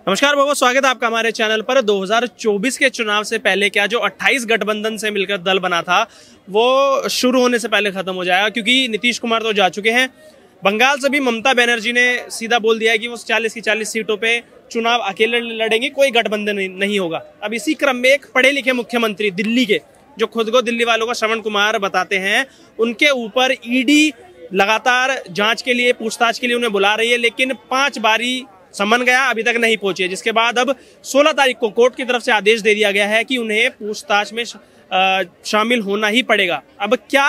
नमस्कार बहुत स्वागत है आपका हमारे चैनल पर। 2024 के चुनाव से पहले क्या जो 28 गठबंधन से मिलकर दल बना था वो शुरू होने से पहले खत्म हो जाएगा, क्योंकि नीतीश कुमार तो जा चुके हैं। बंगाल से भी ममता बनर्जी ने सीधा बोल दिया है कि वो 40 की 40 सीटों पे चुनाव अकेले लड़ेंगे, कोई गठबंधन नहीं होगा। अब इसी क्रम में एक पढ़े लिखे मुख्यमंत्री दिल्ली के, जो खुद को दिल्ली वालों का श्रवण कुमार बताते हैं, उनके ऊपर ईडी लगातार जांच के लिए, पूछताछ के लिए उन्हें बुला रही है, लेकिन 5 बारी समन गया, अभी तक नहीं पहुंचे। जिसके बाद अब 16 तारीख को कोर्ट की तरफ से आदेश दे दिया गया है कि उन्हें पूछताछ में शामिल होना ही पड़ेगा। अब क्या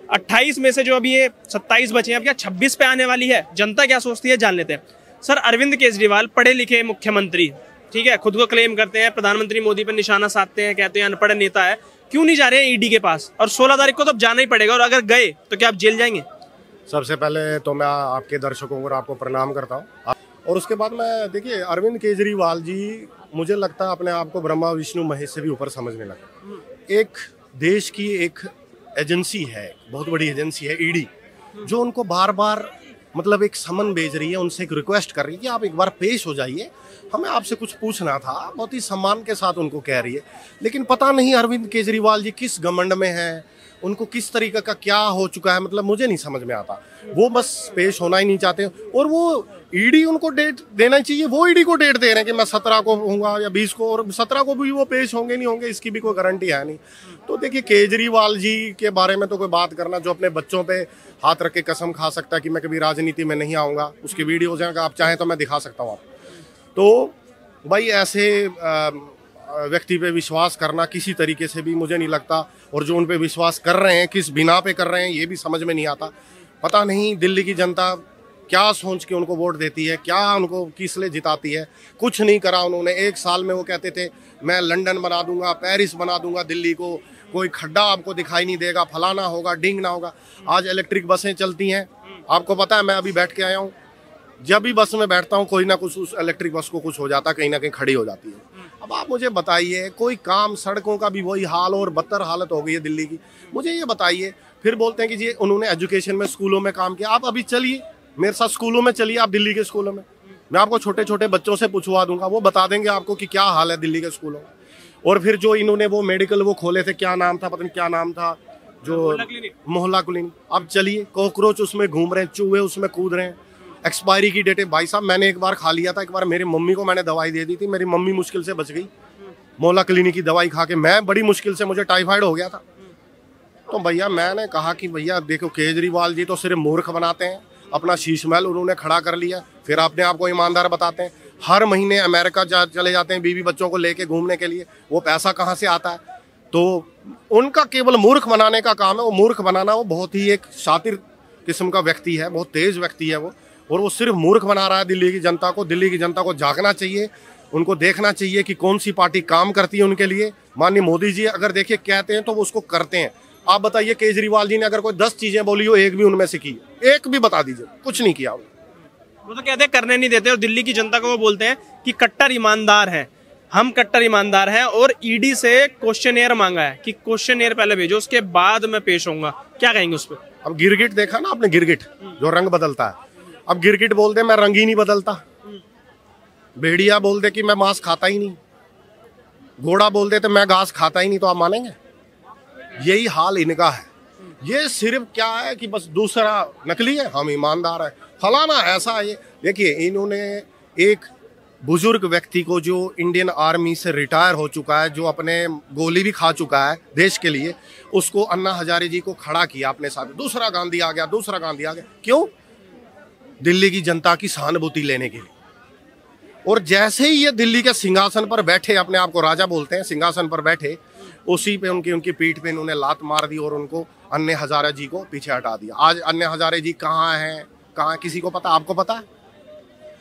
28 में से जो अभी ये 27 बचे हैं, अब क्या 26 पे आने वाली है? जनता क्या सोचती है, जान लेते हैं। सर, अरविंद केजरीवाल पढ़े लिखे मुख्यमंत्री, ठीक है, खुद को क्लेम करते हैं, प्रधानमंत्री मोदी पर निशाना साधते हैं, कहते हैं अनपढ़ नेता है, क्यों नहीं जा रहे हैं ईडी के पास? और 16 तारीख को तो अब जाना ही पड़ेगा, और अगर गए तो क्या आप जेल जाएंगे? सबसे पहले तो मैं आपके दर्शकों को आपको प्रणाम करता हूँ, और उसके बाद मैं देखिए अरविंद केजरीवाल जी, मुझे लगता है अपने आप को ब्रह्मा विष्णु महेश से भी ऊपर समझने लगा। एक देश की एक एजेंसी है, बहुत बड़ी एजेंसी है ईडी, जो उनको बार बार मतलब एक समन भेज रही है, उनसे एक रिक्वेस्ट कर रही है कि आप एक बार पेश हो जाइए, हमें आपसे कुछ पूछना था। बहुत ही सम्मान के साथ उनको कह रही है, लेकिन पता नहीं अरविंद केजरीवाल जी किस घमंड में हैं, उनको किस तरीके का क्या हो चुका है, मतलब मुझे नहीं समझ में आता। वो बस पेश होना ही नहीं चाहते, और वो ईडी उनको डेट देना चाहिए, वो ईडी को डेट दे रहे हैं कि मैं 17 को होऊंगा या 20 को, और 17 को भी वो पेश होंगे नहीं होंगे इसकी भी कोई गारंटी है नहीं। तो देखिए केजरीवाल जी के बारे में तो कोई बात करना, जो अपने बच्चों पे हाथ रख के कसम खा सकता है कि मैं कभी राजनीति में नहीं आऊँगा, उसकी वीडियोज हैं, आप चाहें तो मैं दिखा सकता हूँ आप। तो भाई ऐसे व्यक्ति पे विश्वास करना किसी तरीके से भी मुझे नहीं लगता, और जो उन पे विश्वास कर रहे हैं किस बिना पे कर रहे हैं ये भी समझ में नहीं आता। पता नहीं दिल्ली की जनता क्या सोच के उनको वोट देती है, क्या उनको किस लिए जिताती है। कुछ नहीं करा उन्होंने। 1 साल में वो कहते थे मैं लंदन बना दूंगा, पेरिस बना दूंगा, दिल्ली को कोई खड्डा आपको दिखाई नहीं देगा, फलाना होगा, डिंग ना होगा। आज इलेक्ट्रिक बसें चलती हैं, आपको पता है, मैं अभी बैठ के आया हूँ, जब भी बस में बैठता हूँ कोई ना कुछ उस इलेक्ट्रिक बस को कुछ हो जाता है, कहीं ना कहीं खड़ी हो जाती है। अब आप मुझे बताइए, कोई काम, सड़कों का भी वही हाल और बदतर हालत हो गई है दिल्ली की। मुझे ये बताइए, फिर बोलते हैं कि जी उन्होंने एजुकेशन में, स्कूलों में काम किया। आप अभी चलिए मेरे साथ स्कूलों में, चलिए आप दिल्ली के स्कूलों में, मैं आपको छोटे छोटे बच्चों से पूछवा दूंगा, वो बता देंगे आपको कि क्या हाल है दिल्ली के स्कूलों में। और फिर जो इन्होंने वो मेडिकल वो खोले थे, क्या नाम था, पता नहीं क्या नाम था, जो मोहल्ला क्लिनिक, अब चलिए कॉकरोच उसमें घूम रहे हैं, चूहे उसमें कूद रहे हैं, एक्सपायरी की डेट है। भाई साहब मैंने एक बार खा लिया था, एक बार मेरी मम्मी को मैंने दवाई दे दी थी, मेरी मम्मी मुश्किल से बच गई मोहल्ला क्लिनिक की दवाई खा के, मैं बड़ी मुश्किल से, मुझे टाइफाइड हो गया था। तो भैया मैंने कहा कि भैया देखो केजरीवाल जी तो सिर्फ मूर्ख बनाते हैं, अपना शीश महल उन्होंने खड़ा कर लिया, फिर अपने आप को ईमानदार बताते हैं। हर महीने अमेरिका चले जाते हैं बीवी बच्चों को लेके घूमने के लिए, वो पैसा कहाँ से आता है? तो उनका केवल मूर्ख बनाने का काम है। वो मूर्ख बनाना, वो बहुत ही एक शातिर किस्म का व्यक्ति है, बहुत तेज व्यक्ति है वो, और वो सिर्फ मूर्ख बना रहा है दिल्ली की जनता को। दिल्ली की जनता को जागना चाहिए, उनको देखना चाहिए कि कौन सी पार्टी काम करती है उनके लिए। माननीय मोदी जी अगर देखिए कहते हैं तो वो उसको करते हैं। आप बताइए केजरीवाल जी ने अगर कोई 10 चीजें बोली हो, एक भी उनमें से की, एक भी बता दीजिए, कुछ नहीं किया। वो तो कहते हैं करने नहीं देते, और दिल्ली की जनता को वो बोलते हैं कि कट्टर ईमानदार है, हम कट्टर ईमानदार हैं, और ईडी से क्वेश्चनेयर मांगा है कि क्वेश्चनेयर पहले भेजो, उसके बाद मैं पेश होऊंगा। क्या कहेंगे उस पर? अब गिरगिट देखा ना आपने, गिरगिट जो रंग बदलता है, अब गिरगिट बोलते मैं रंग ही नहीं बदलता, भेड़िया बोलते कि मैं मांस खाता ही नहीं, घोड़ा बोलते तो मैं घास खाता ही नहीं, तो आप मानेंगे? यही हाल इनका है। ये सिर्फ क्या है कि बस दूसरा नकली है, हम ईमानदार है, फलाना ऐसा है। देखिए इन्होंने एक बुजुर्ग व्यक्ति को जो इंडियन आर्मी से रिटायर हो चुका है, जो अपने गोली भी खा चुका है देश के लिए, उसको अन्ना हजारे जी को खड़ा किया अपने साथ। दूसरा गांधी आ गया, दूसरा गांधी आ गया, क्यों? दिल्ली की जनता की सहानुभूति लेने के लिए। और जैसे ही ये दिल्ली के सिंहासन पर बैठे, अपने आप को राजा बोलते हैं, सिंहासन पर बैठे, उसी पे उनकी पीठ पे इन्होंने लात मार दी और उनको अन्ना हजारे जी को पीछे हटा दिया। आज अन्ना हजारे जी कहाँ हैं, कहाँ, किसी को पता? आपको पता है?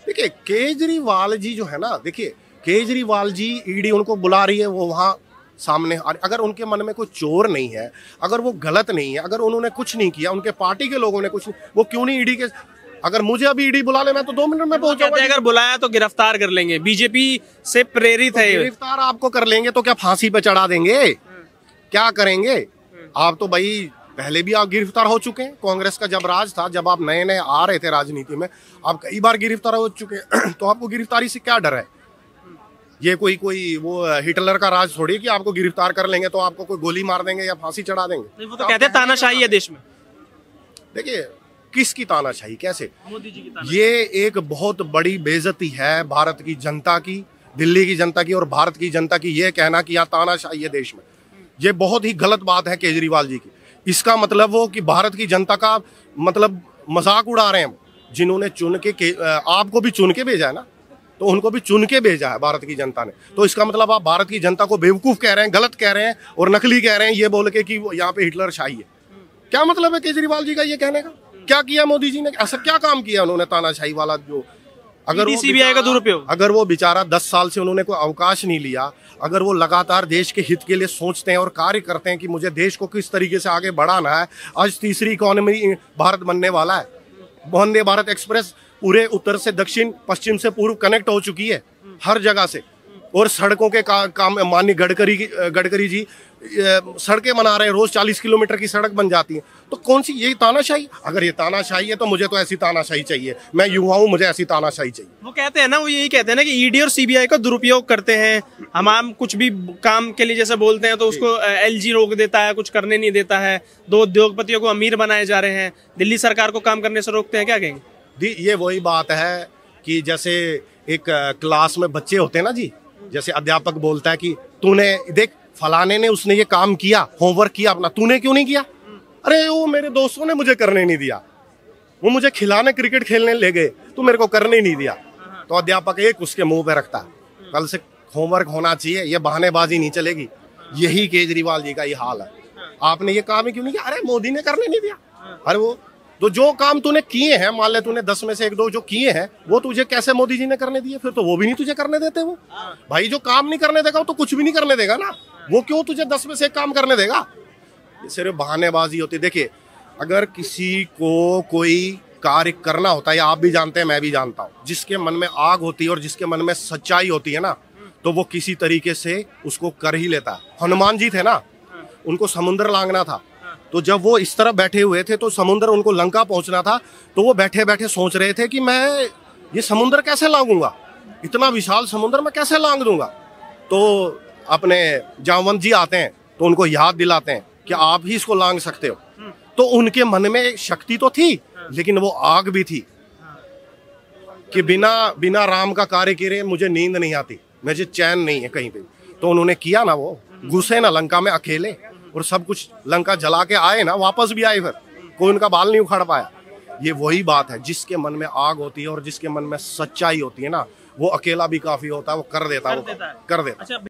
देखिए केजरीवाल जी जो है ना, देखिए केजरीवाल जी, ईडी उनको बुला रही है, वो वहाँ सामने, अगर उनके मन में कोई चोर नहीं है, अगर वो गलत नहीं है, अगर उन्होंने कुछ नहीं किया, उनके पार्टी के लोगों ने कुछ नहीं, वो क्यों नहीं ईडी के? अगर मुझे अभी ईडी बुला लेना तो 2 मिनट में पहुंच जाऊंगा। अगर बुलाया तो गिरफ्तार कर लेंगे, बीजेपी से प्रेरित है। गिरफ्तार आपको कर लेंगे तो क्या फांसी पे चढ़ा देंगे? क्या करेंगे आप? तो भाई पहले भी आप गिरफ्तार हो चुके हैं। कांग्रेस का जब राज था, जब आप नए नए आ रहे थे राजनीति में, आप कई बार गिरफ्तार हो चुके हैं। तो आपको गिरफ्तारी से क्या डर है? ये कोई वो हिटलर का राज थोड़ी कि आपको गिरफ्तार कर लेंगे तो आपको कोई गोली मार देंगे या फांसी चढ़ा देंगे। नहीं, वो तो कहते हैं तानाशाही है देश में। देखिए किसकी तानाशाही, कैसे? मोदी जी की ये एक बहुत बड़ी बेइज्जती है भारत की जनता की, दिल्ली की जनता की और भारत की जनता की। ये कहना कि यहाँ तानाशाही है देश में, ये बहुत ही गलत बात है केजरीवाल जी की। इसका मतलब वो कि भारत की जनता का मतलब मजाक उड़ा रहे हैं। जिन्होंने चुन के आपको भी चुन के भेजा है ना, तो उनको भी चुन के भेजा है भारत की जनता ने। तो इसका मतलब आप भारत की जनता को बेवकूफ कह रहे हैं, गलत कह रहे हैं और नकली कह रहे हैं, ये बोल के कि यहाँ पे हिटलर शाही है। क्या मतलब है केजरीवाल जी का ये कहने का? क्या किया मोदी जी ने, ऐसा क्या काम किया उन्होंने तानाशाही वाला? जो अगर वो सीबीआई का दुरुपयोग, अगर वो बेचारा 10 साल से उन्होंने कोई अवकाश नहीं लिया, अगर वो लगातार देश के हित के लिए सोचते हैं और कार्य करते हैं कि मुझे देश को किस तरीके से आगे बढ़ाना है। आज तीसरी इकोनॉमी भारत बनने वाला है। वंदे भारत एक्सप्रेस पूरे उत्तर से दक्षिण, पश्चिम से पूर्व कनेक्ट हो चुकी है हर जगह से। और सड़कों के काम माननीय गडकरी जी सड़कें बना रहे हैं, रोज 40 किलोमीटर की सड़क बन जाती है। तो कौन सी ये तानाशाही? अगर ये तानाशाही है तो मुझे तो ऐसी तानाशाही चाहिए। मैं युवा हूँ, मुझे ऐसी तानाशाही चाहिए। वो कहते हैं ना, वो यही कहते हैं ना कि ईडी और सीबीआई का दुरुपयोग करते हैं। हम कुछ भी काम के लिए जैसे बोलते हैं तो उसको एलजी रोक देता है, कुछ करने नहीं देता है। 2 उद्योगपतियों को अमीर बनाए जा रहे हैं, दिल्ली सरकार को काम करने से रोकते हैं। क्या कहेंगे? ये वही बात है कि जैसे एक क्लास में बच्चे होते हैं ना जी, जैसे अध्यापक बोलता है कि तूने देख फलाने ने उसने ये काम किया, होमवर्क किया अपना, तूने क्यों नहीं किया? अरे वो मेरे दोस्तों ने मुझे करने नहीं दिया, वो मुझे खिलाने क्रिकेट खेलने ले गए, तू मेरे को करने नहीं दिया। तो अध्यापक एक उसके मुंह पे रखता है, कल से होमवर्क होना चाहिए, ये बहानेबाजी नहीं चलेगी। यही केजरीवाल जी का ये हाल है। आपने ये काम ही क्यों नहीं किया? अरे मोदी ने करने नहीं दिया। अरे वो तो जो काम तूने किए हैं, मान ले तूने 10 में से 1-2 जो किए हैं, वो तुझे कैसे मोदी जी ने करने दिए? फिर तो वो भी नहीं तुझे करने देते। वो भाई जो काम नहीं करने देगा वो तो कुछ भी नहीं करने देगा ना। वो क्यों तुझे 10 में से 1 काम करने देगा? ये सिर्फ बहानेबाजी होती है। देखिए अगर किसी को कोई कार्य करना होता है, या आप भी जानते हैं, मैं भी जानता हूँ, जिसके मन में आग होती है और जिसके मन में सच्चाई होती है ना, तो वो किसी तरीके से उसको कर ही लेता है। हनुमान जी थे ना, उनको समुद्र लांघना था, तो जब वो इस तरह बैठे हुए थे तो समुद्र उनको लंका पहुंचना था, तो वो बैठे बैठे सोच रहे थे कि मैं ये समुद्र कैसे लांघूंगा, इतना विशाल समुद्र मैं कैसे लांघ दूंगा। तो अपने जामवंत जी आते हैं तो उनको याद दिलाते हैं कि आप ही इसको लांघ सकते हो। तो उनके मन में शक्ति तो थी, लेकिन वो आग भी थी कि बिना राम का कार्य किए मुझे नींद नहीं आती, मुझे चैन नहीं है कहीं पे। तो उन्होंने किया ना, वो घुसे ना लंका में अकेले, और सब कुछ लंका जला के आए ना, वापस भी आए, फिर कोई उनका बाल नहीं उखाड़ पाया। ये वही बात है, जिसके मन में आग होती है और जिसके मन में सच्चाई होती है ना, वो अकेला भी काफी होता है, वो कर देता है।